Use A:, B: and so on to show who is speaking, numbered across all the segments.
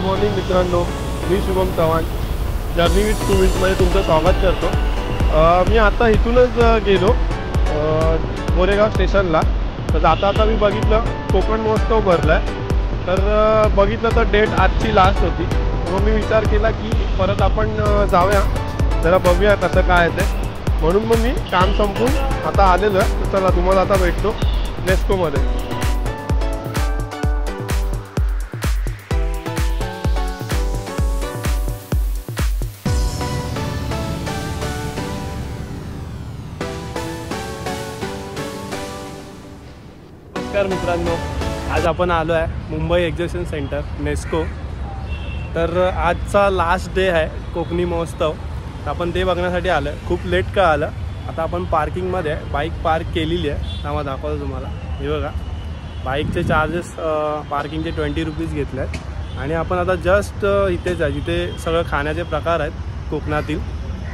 A: Morning मित्रांनो, मी Shubham Chavan journey with टुरिस्टमध्ये तुमचं स्वागत करतो। मी आता इथूनच गेलो गोरेगाव स्टेशनला। तर जाता मी बघितलं कोकण महोत्सव भरला आहे। तर बघितलं तर डेट आजची लास्ट होती। मग मी विचार केला की परत आपण जाऊया, जरा बघूया कसं काय आहे ते। म्हणून मग मी काम संपवून आता आलेलो आहे। तर चला तुम्हाला आता भेटतो नेस्कोमध्ये। नमस्कार मित्रांनो, आज आपण आलो आहे मुंबई एक्झिबिशन सेंटर नेस्को। तर आजचा लास्ट डे आहे कोकणी महोत्सव। तर आपण ते बघण्यासाठी आलो आहे। खूप लेट का आलं, आता आपण पार्किंगमध्ये आहे, बाईक पार्क केलेली आहे। त्यामुळे दाखवतो तुम्हाला। हे बघा, बाईकचे चार्जेस पार्किंगचे 20 रुपीज घेतले आहेत। आणि आपण आता जस्ट इथेच आहे जिथे सगळं खाण्याचे प्रकार आहेत कोकणातील,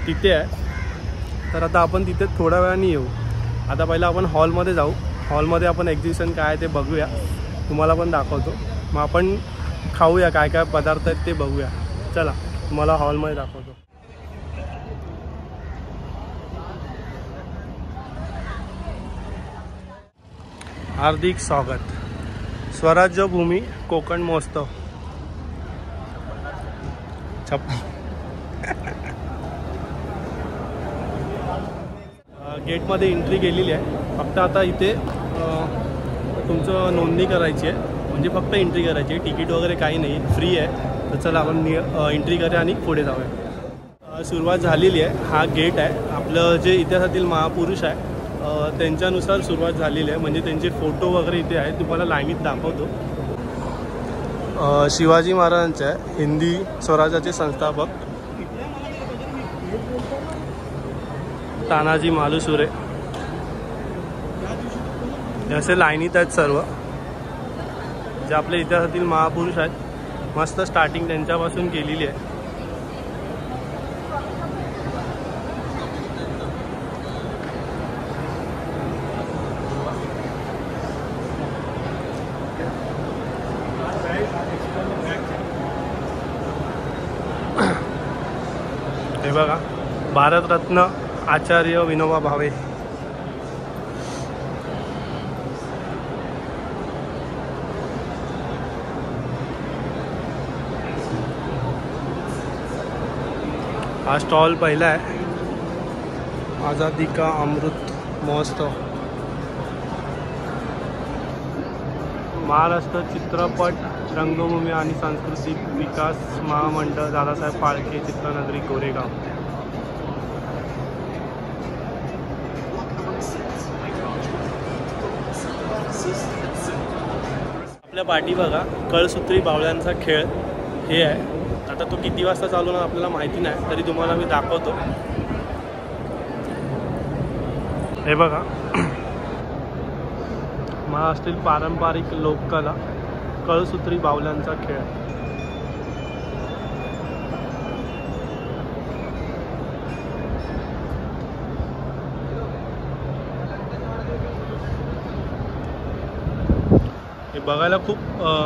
A: तिथे आहे। तर आता आपण तिथे थोड्या वेळाने येऊ। आता पहिलं आपण हॉलमध्ये जाऊ। हॉलमध्ये आपण एक्झिबिशन काय आहे ते बघूया, तुम्हाला पण दाखवतो। मग आपण खाऊया, काय काय पदार्थ आहेत ते बघूया। चला तुम्हाला हॉलमध्ये दाखवतो। हार्दिक स्वागत, स्वराज्य भूमी कोकण महोत्सव। गेटमध्ये एंट्री केलेली आहे। फक्त आता इथे तुमचं नोंदणी करायची आहे, म्हणजे फक्त एंट्री करायची आहे। तिकीट वगैरे काही नाही, फ्री आहे। तर चला आपण एंट्री करूया आणि पुढे जाऊया। सुरुवात झालेली आहे। हा गेट आहे। आपलं जे इतिहासातील महापुरुष आहे त्यांच्यानुसार सुरुवात झालेली आहे, म्हणजे त्यांचे फोटो वगैरे इथे आहेत। तुम्हाला लाईनीत दाखवतो। शिवाजी महाराजांचे आहे, हिंदी स्वराज्याचे संस्थापक तानाजी मालुसरे। असे लाईनीत आहेत सर्व जे आपले इतिहासातील महापुरुष आहेत। मस्त स्टार्टिंग त्यांच्यापासून केलेली आहे। हे बघा, भारतरत्न आचार्य विनोबा भावे। हा स्टॉल पहिला आहे, आझादी का अमृत महोत्सव। महाराष्ट्र चित्रपट रंगभूमी आणि सांस्कृतिक विकास महामंडळ, दादासाहेब फाळके चित्रनगरी गोरेगाव। आपल्या पाठी बघा, कळसूत्री बावळ्यांचा खेळ हे आहे। आता तो किती वाजता चालू होणार आपल्याला माहिती नाही, तरी तुम्हाला मी दाखवतो। हे बघा, महाराष्ट्रातील पारंपरिक लोककला कळसूत्री बावल्यांचा खेळ। हे बघायला खूप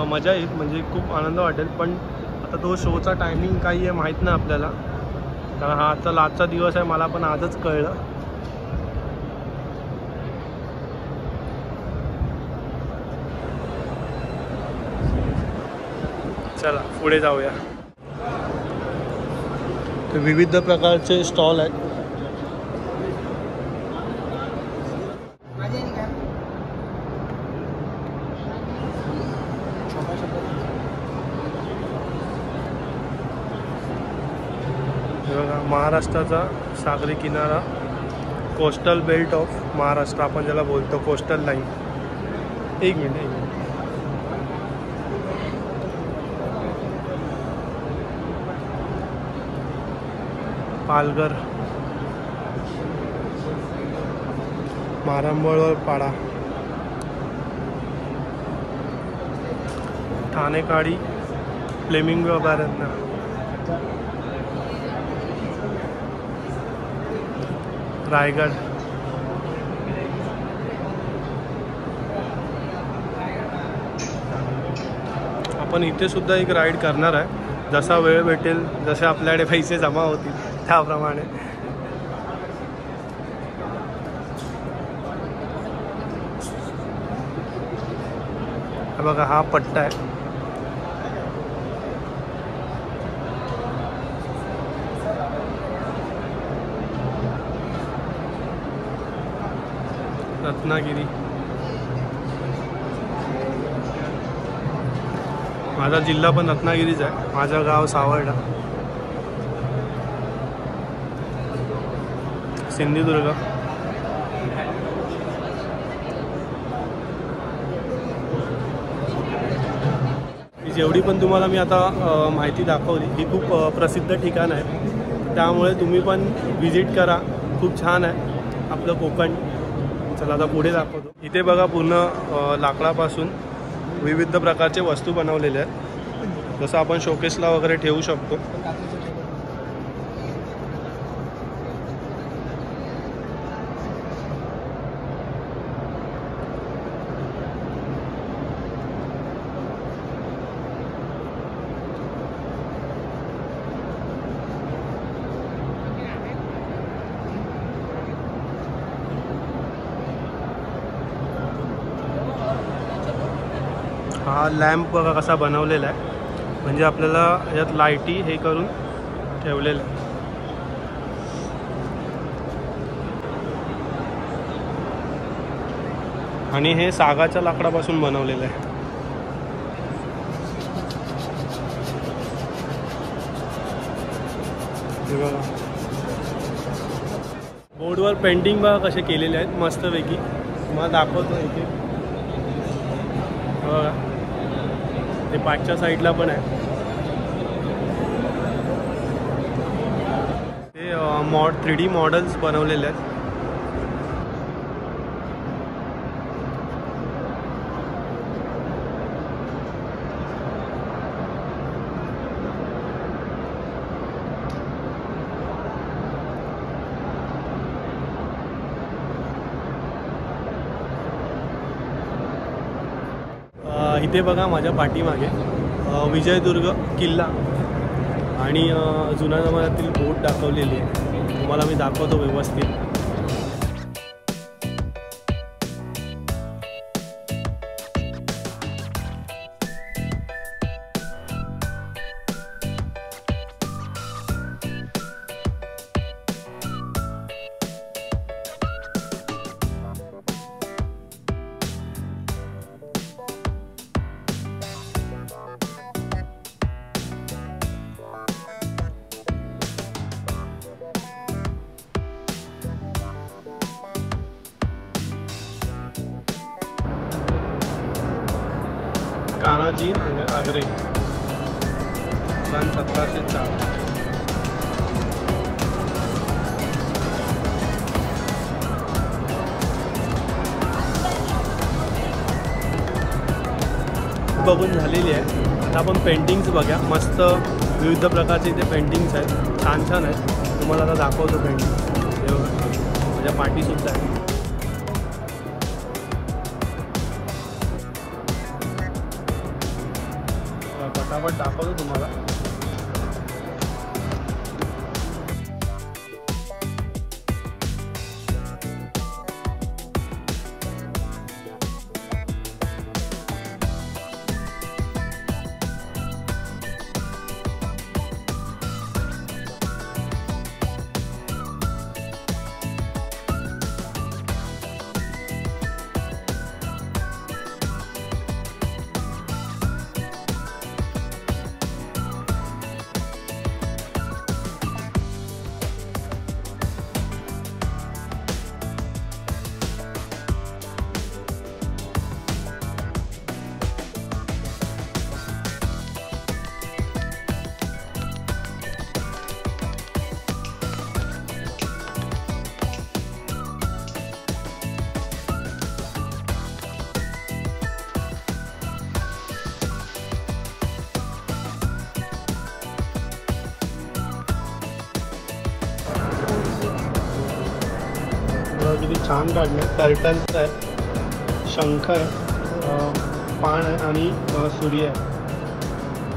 A: मजा येईल, म्हणजे खूप आनंद वाटेल। पण आता तो शोचा टायमिंग काही आहे माहीत नाही आपल्याला, कारण हा आजचा लास्टचा दिवस आहे। मला पण आजच कळलं। चला पुढे जाऊया। तर विविध प्रकारचे स्टॉल आहेत। बघा, महाराष्ट्राचा सागरी किनारा, कोस्टल बेल्ट ऑफ महाराष्ट्र आपण ज्याला बोलतो, कोस्टल लाईन। एक मिनिट, पालघर, मारंबळ पाडा, ठाणेकाडी, फ्लेमिंगो अभयारण्य, रायगड, आपण इथे सुद्धा एक राईड करणार आहे, जसा वेळ भेटेल, जसे आपल्याकडे पैसे जमा होतील त्याप्रमाणे. बघा हा पट्टा आहे. रत्नागिरी. माझा जिल्हा पण रत्नागिरीच आहे. माझं गाव सावर्डा. सिंधुदुर्ग. जेवढी पण तुम्हाला मी आता माहिती दाखवली ही खूप प्रसिद्ध ठिकाण आहे, त्यामुळे तुम्ही पण विजिट करा. खूप छान आहे आपलं कोकण. चला आता पुढे दाखवतो. इथे बघा पूर्ण लाकडापासून विविध प्रकारचे वस्तू बनवलेले आहेत, जसं आपण शोकेसला वगैरे ठेवू शकतो. हा लॅम्प बघा कसा बनवलेला आहे, म्हणजे आपल्याला यात लाईटी हे करून ठेवलेलं आहे. आणि हे सागाच्या लाकडापासून बनवलेलं आहे. हे बघा बोर्डवर पेंटिंग बघा कसे केलेले आहेत मस्तपैकी. तुम्हाला दाखवतो इथे बघा, ते पाठच्या साईडला पण आहे. ते 3D मॉडेल्स बनवलेले आहेत. इथे बघा माझ्या पाठीमागे विजयदुर्ग किल्ला आणि जुन्या जमान्यातील बोट दाखवलेली आहे. तुम्हाला मी दाखवतो व्यवस्थित. कान्हाजी आग्रे सन 1704. बघून झालेली आहे. आता आपण पेंटिंग्स बघा. मस्त विविध प्रकारचे इथे पेंटिंग्स आहेत, छान छान आहेत. तुम्हाला आता दाखवतो पेंटिंग्स. हे बघा माझ्या पाठीसुद्धा आहे. फटाफट दाखवतो तुम्हाला. किती छान काढले. टर्टल्स आहे, शंख आहे, पान आहे आणि सूर्य आहे.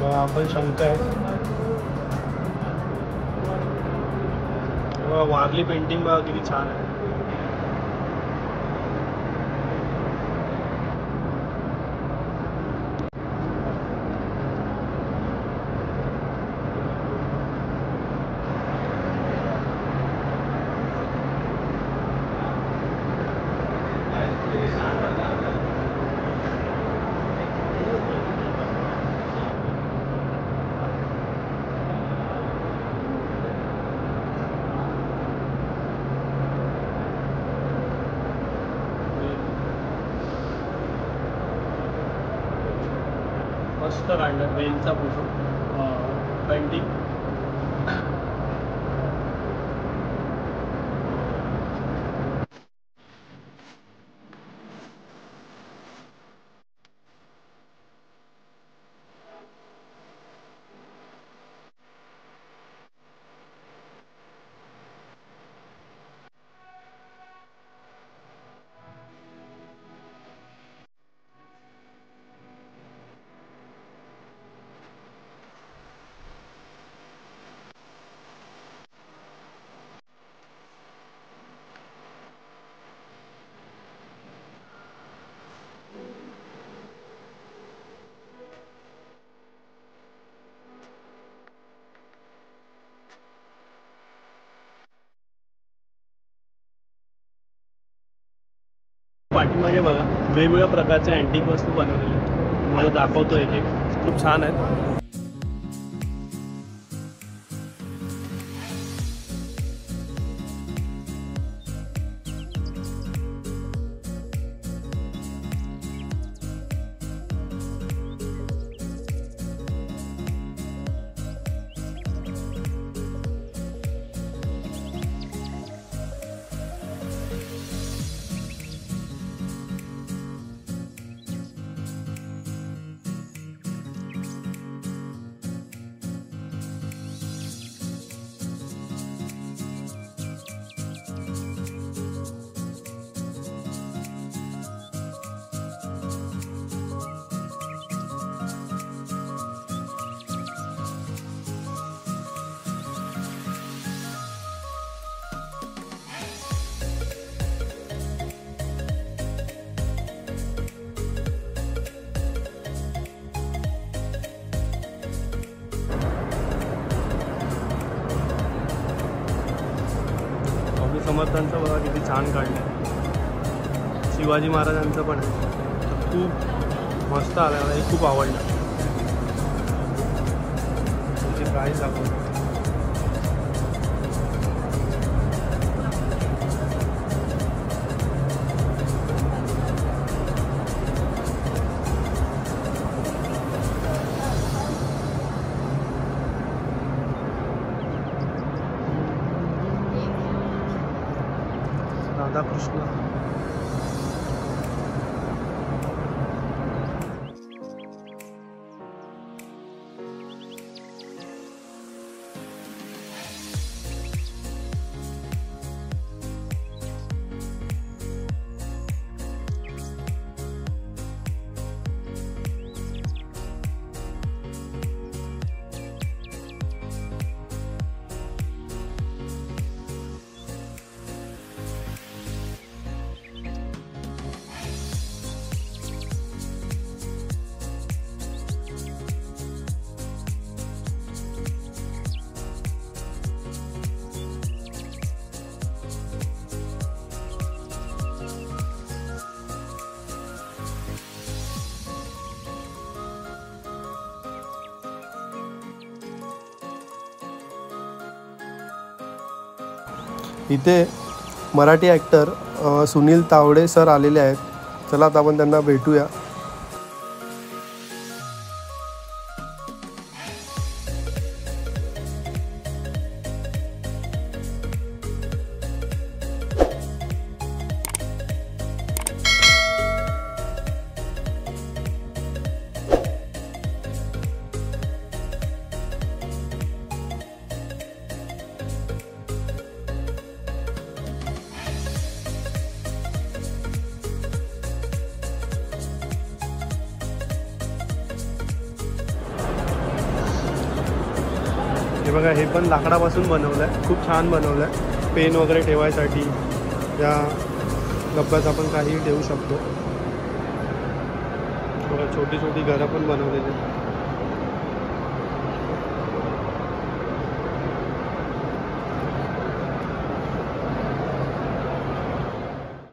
A: आपण शंख आहे, वारली पेंटिंग बघा किती छान आहे. मस्त काढलं वेलचा फोटो पेंटिंग. पाठीमागे बघा वेगवेगळ्या प्रकारच्या अँटिक वस्तू बनवलेल्या, मला दाखवतो एक खूप छान आहेत. समर्थांचं बघा किती छान काढलं. शिवाजी महाराजांचं पण खूप मस्त आलं, मला हे खूप आवडलं. त्याची प्राईस दाखवतो. राधाकृष्ण. इथे मराठी ॲक्टर सुनील तावडे सर आलेले आहेत. चला आता आपण त्यांना भेटूया. बघा हे पण लाकडापासून बनवलं आहे, खूप छान बनवलं आहे. पेन वगैरे ठेवायसाठी या डब्यात आपण काहीही ठेवू शकतो. बघा छोटी छोटी घरं पण बनवलेली आहेत.